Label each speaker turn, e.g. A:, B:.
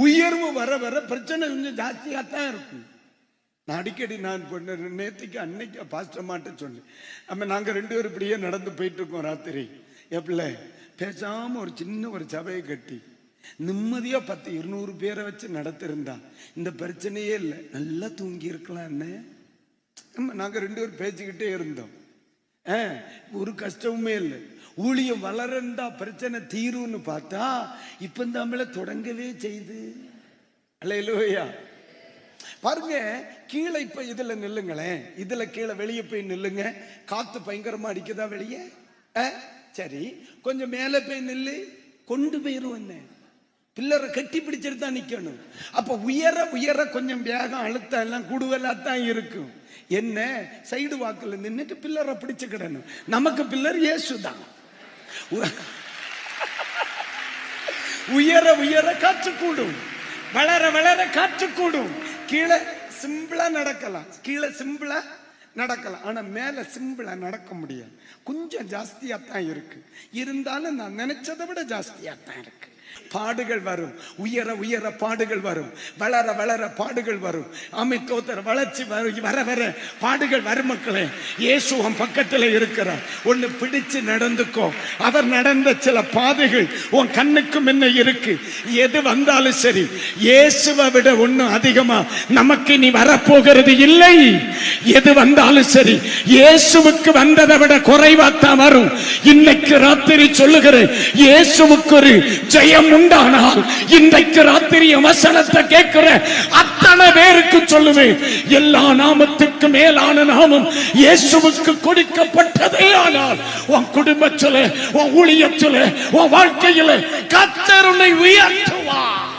A: உயர்வு வர வர பிரச்சனை கொஞ்சம் ஜாஸ்தியாத்தான் இருக்கும். நான் அடிக்கடி நேற்றுக்கு அன்னைக்கு பாஸ்டர் மாட்ட சொன்னேன். நம்ம நாங்க 2 பேரும் இப்படியே நடந்து போயிட்டு இருக்கோம். ராத்திரி எப்பல பேசாம ஒரு சின்ன ஒரு சபையை கட்டி நிம்மதியா 10-200 பேரை வச்சு நடத்திருந்தா இந்த பிரச்சனையே இல்லை, நல்லா தூங்கி இருக்கலாம். என்ன நாங்க 2 பேரும் பேசிக்கிட்டே இருந்தோம். ஒரு கஷ்டமுமே இல்லை. ஊழியம் வளரண்டா பிரச்சனை தீரும்னு பார்த்தா இப்ப நம்மள தொடங்கவே செய்து. அல்லேலூயா. பாருங்க, கீழே இப்ப இதுல நில்லுங்களேன். இதுல கீழே வெளியே போய் நில்லுங்க. காத்து பயங்கரமா அடிக்குதா வெளியே? சரி, கொஞ்சம் மேல போய் நில்லு, கொண்டு போயிரும். என்ன பில்லரை கட்டி பிடிச்சிட்டு தான் நிக்கணும். அப்ப உயர உயர கொஞ்சம் வேகம் அழுத்தம் எல்லாம் கூடுதலாத்தான் இருக்கும். என்ன சைடு வாக்குல நின்னுட்டு பில்லரை பிடிச்சுக்கிடணும். நமக்கு பில்லர் இயேசுதான். உயர உயர காற்று கூடும், வளர வளர காற்று கூடும். கீழே சிம்பிளா நடக்கலாம், கீழே சிம்பிளா நடக்கலாம். ஆனா மேல சிம்பிளா நடக்க முடியாது. கொஞ்சம் ஜாஸ்தியாத்தான் இருக்கு. இருந்தாலும் நான் நினைச்சதை விட ஜாஸ்தியாத்தான் இருக்கு. பாடுகள் வரும், உயர உயர பாடுகள் வரும், வளர வளர பாடுகள் வரும். தோத்தர வளர்ச்சி வர வர பாடுகள் வரும். மக்களே, இயேசு உன் பக்கத்துல இருக்கிறார். ஒன்னு பிடிச்சு நடந்துக்கோ. அவர் நடந்த சில பாதைகள் உன் கண்ணுக்கு முன்ன இருக்கு. எது வந்தாலும் சரி, இயேசுவை விட ஒன்னும் அதிகமா நமக்கு நீ வரப்போகிறது இல்லை. எது வந்தாலும் சரி, இயேசுவுக்கு வந்ததை விட குறைவாத்தான் வரும். இன்னைக்கு ராத்திரி சொல்லுகிறேன், இயேசுவுக்கு ஒரு ஜெயம் உண்டானால் இன்றைக்கு ராத்திரி வசனத்தை கேட்கிற அத்தனை பேருக்கு சொல்லுவேன், எல்லா நாமத்துக்கு மேலான நாமம் இயேசுவுக்கு கொடுக்கப்பட்டதே. ஆனால் உன் குடும்பத்திலே, உன் ஊழியத்திலே, உன் வாழ்க்கையிலே கர்த்தர் உன்னை உயர்த்துவார்.